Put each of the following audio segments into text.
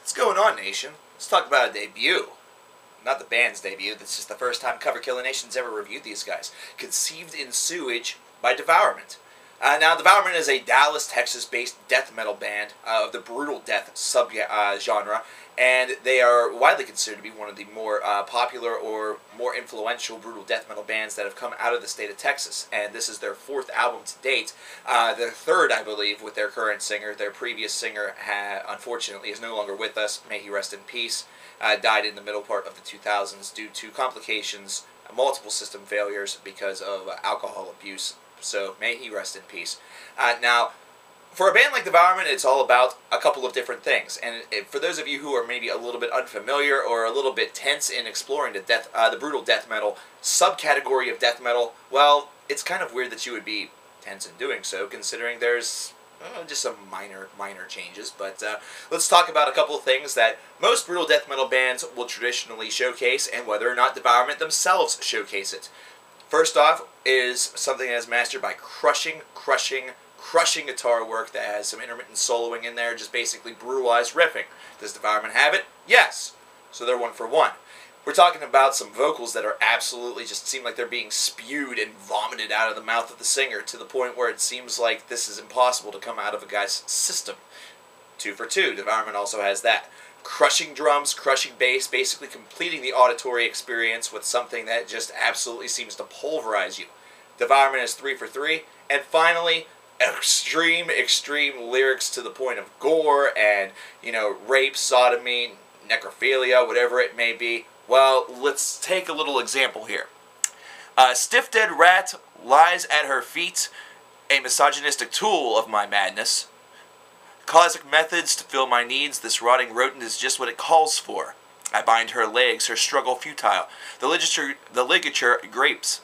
What's going on, Nation? Let's talk about a debut. Not the band's debut. This is the first time Nation's ever reviewed these guys. Conceived in Sewage by Devourment. Now, Devourment is a Dallas, Texas-based death metal band of the brutal death sub-genre, and they are widely considered to be one of the more popular or more influential brutal death metal bands that have come out of the state of Texas. And this is their fourth album to date. Their third, I believe, with their current singer. Their previous singer, unfortunately, is no longer with us. May he rest in peace. Died in the middle part of the 2000s due to complications, multiple system failures because of alcohol abuse. So may he rest in peace. Now, for a band like Devourment, it's all about a couple of different things. And for those of you who are maybe a little bit unfamiliar or a little bit tense in exploring the brutal death metal subcategory of death metal, well, it's kind of weird that you would be tense in doing so, considering there's just some minor changes. But let's talk about a couple of things that most brutal death metal bands will traditionally showcase, and whether or not Devourment themselves showcase it. First off is something that is mastered by crushing guitar work that has some intermittent soloing in there, just basically brutalized riffing. Does Devourment have it? Yes. So they're 1 for 1. We're talking about some vocals that are absolutely just seem like they're being spewed and vomited out of the mouth of the singer to the point where it seems like this is impossible to come out of a guy's system. 2 for 2. Devourment also has that. Crushing drums, crushing bass, basically completing the auditory experience with something that just absolutely seems to pulverize you. Devourment is 3 for 3. And finally, extreme lyrics to the point of gore and, rape, sodomy, necrophilia, whatever it may be. Well, let's take a little example here. A stiff dead rat lies at her feet, a misogynistic tool of my madness. Classic methods to fill my needs, this rotting rodent is just what it calls for. I bind her legs, her struggle futile. The ligature grates,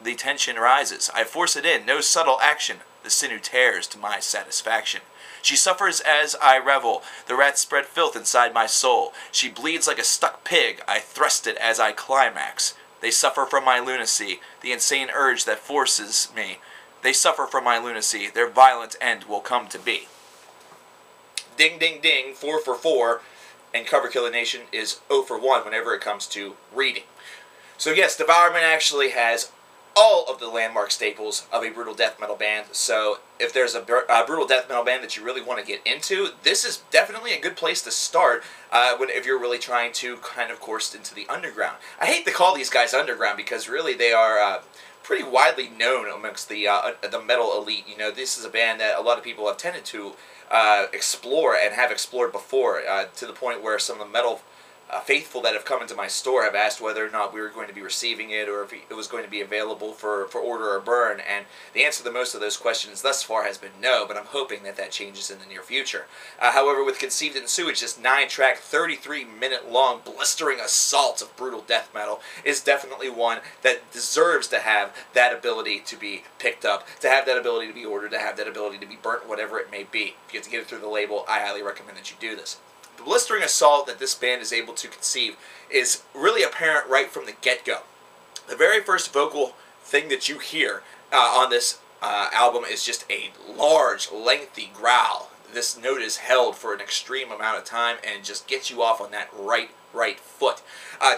the tension rises. I force it in, no subtle action. The sinew tears to my satisfaction. She suffers as I revel. The rats spread filth inside my soul. She bleeds like a stuck pig. I thrust it as I climax. They suffer from my lunacy, the insane urge that forces me. They suffer from my lunacy. Their violent end will come to be. Ding, ding, ding. 4 for 4. And Nation is 0 for 1 whenever it comes to reading. So yes, Devourment actually has all of the landmark staples of a brutal death metal band. So if there's a brutal death metal band that you really want to get into, this is definitely a good place to start if you're really trying to kind of course into the underground. I hate to call these guys underground because really they are pretty widely known amongst the metal elite. This is a band that a lot of people have tended to explore and have explored before, to the point where some of the metal faithful that have come into my store have asked whether or not we were going to be receiving it or if it was going to be available for order or burn, and the answer to most of those questions thus far has been no, but I'm hoping that changes in the near future. However, with Conceived in Sewage, this 9-track, 33-minute-long blistering assault of brutal death metal is definitely one that deserves to have that ability to be picked up, to have that ability to be ordered, to have that ability to be burnt, whatever it may be. If you have to get it through the label, I highly recommend that you do this. The blistering assault that this band is able to conceive is really apparent right from the get-go. The very first vocal thing that you hear on this album is just a large, lengthy growl. This note is held for an extreme amount of time and just gets you off on that right foot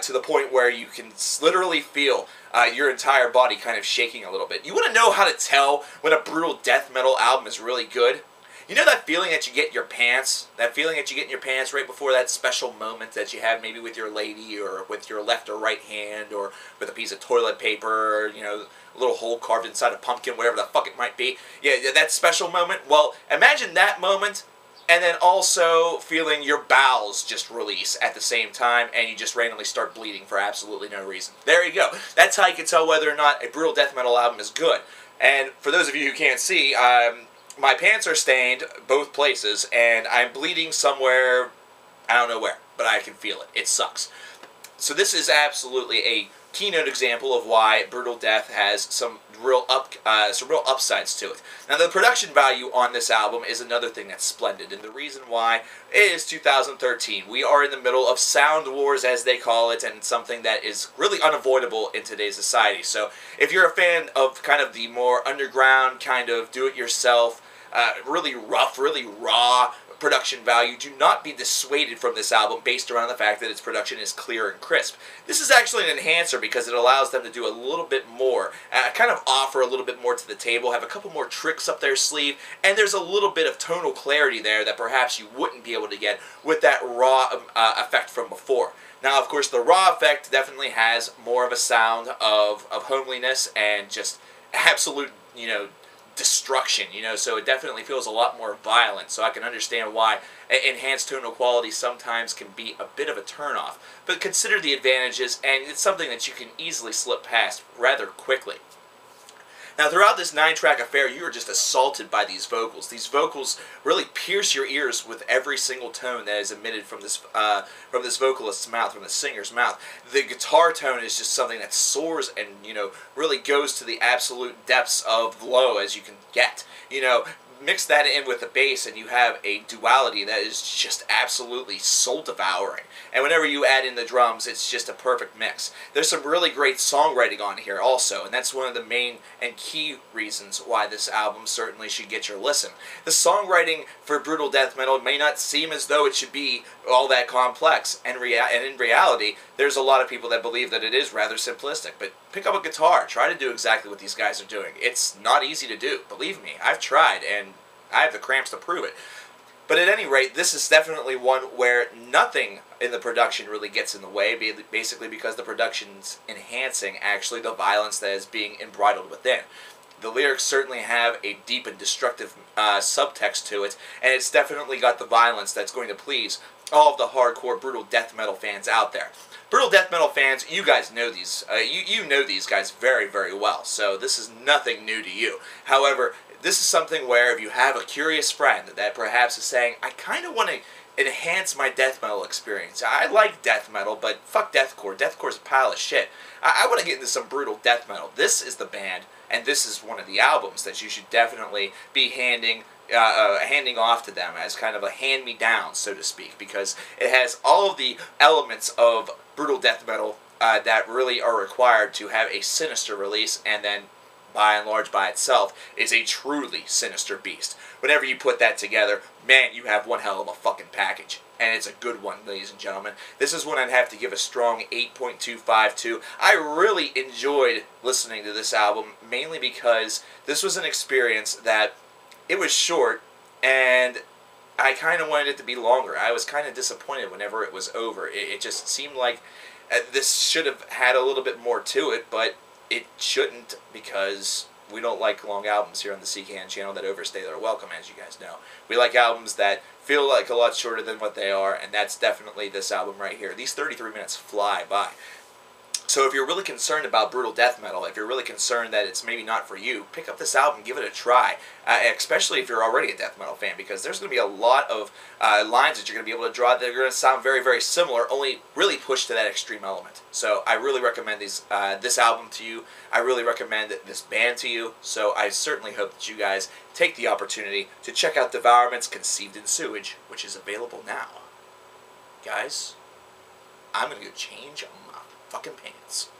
to the point where you can literally feel your entire body kind of shaking a little bit. You want to know how to tell when a brutal death metal album is really good? You know that feeling that you get in your pants? That feeling that you get in your pants right before that special moment that you have maybe with your lady or with your left or right hand or with a piece of toilet paper or, a little hole carved inside a pumpkin, whatever the fuck it might be. Yeah, that special moment. Well, imagine that moment and then also feeling your bowels just release at the same time and you just randomly start bleeding for absolutely no reason. There you go. That's how you can tell whether or not a brutal death metal album is good. And for those of you who can't see, my pants are stained both places, and I'm bleeding somewhere, I don't know where, but I can feel it. It sucks. So this is absolutely a keynote example of why brutal death has some real upsides to it. Now, the production value on this album is another thing that's splendid, and the reason why is 2013. We are in the middle of sound wars, as they call it, and it's something that is really unavoidable in today's society. So if you're a fan of kind of the more underground, kind of do-it-yourself, really rough, really raw, production value, do not be dissuaded from this album based around the fact that its production is clear and crisp. This is actually an enhancer because it allows them to do a little bit more, kind of offer a little bit more to the table, have a couple more tricks up their sleeve, and there's a little bit of tonal clarity there that perhaps you wouldn't be able to get with that raw effect from before. Now, of course, the raw effect definitely has more of a sound of homeliness and just absolute, destruction, so it definitely feels a lot more violent, so I can understand why enhanced tonal quality sometimes can be a bit of a turnoff. But consider the advantages, and it's something that you can easily slip past rather quickly. Now, throughout this 9-track affair, you are just assaulted by these vocals. These vocals really pierce your ears with every single tone that is emitted from this vocalist's mouth, from the singer's mouth. The guitar tone is just something that soars and, really goes to the absolute depths of low as you can get. Mix that in with the bass and you have a duality that is just absolutely soul-devouring. And whenever you add in the drums, it's just a perfect mix. There's some really great songwriting on here also, and that's one of the main and key reasons why this album certainly should get your listen. The songwriting for brutal death metal may not seem as though it should be all that complex, and in reality, there's a lot of people that believe that it is rather simplistic, but pick up a guitar, try to do exactly what these guys are doing. It's not easy to do, believe me. I've tried, and I have the cramps to prove it. But at any rate, this is definitely one where nothing in the production really gets in the way, basically because the production's enhancing actually the violence that is being embridled within. The lyrics certainly have a deep and destructive subtext to it, and it's definitely got the violence that's going to please all of the hardcore brutal death metal fans out there. Brutal death metal fans, you guys know these. You know these guys very, very well, so this is nothing new to you. However, this is something where if you have a curious friend that perhaps is saying, I kind of want to enhance my death metal experience. I like death metal, but fuck deathcore. Deathcore's a pile of shit. I want to get into some brutal death metal. This is the band, and this is one of the albums that you should definitely be handing off to them as kind of a hand-me-down, so to speak, because it has all of the elements of brutal death metal that really are required to have a sinister release, and then by and large by itself is a truly sinister beast. Whenever you put that together, man, you have one hell of a fucking package. And it's a good one, ladies and gentlemen. This is one I'd have to give a strong 8.25 to. I really enjoyed listening to this album, mainly because this was an experience that it was short, and I kind of wanted it to be longer. I was kind of disappointed whenever it was over. It just seemed like this should have had a little bit more to it, but it shouldn't, because we don't like long albums here on the CKN channel that overstay their welcome, as you guys know. We like albums that feel like a lot shorter than what they are, and that's definitely this album right here. These 33 minutes fly by. So if you're really concerned about brutal death metal, if you're really concerned that it's maybe not for you, pick up this album, give it a try, especially if you're already a death metal fan, because there's going to be a lot of lines that you're going to be able to draw that are going to sound very, very similar, only really pushed to that extreme element. So I really recommend this album to you. I really recommend this band to you. So I certainly hope that you guys take the opportunity to check out Devourment's Conceived in Sewage, which is available now. Guys, I'm going to go change my fucking pants.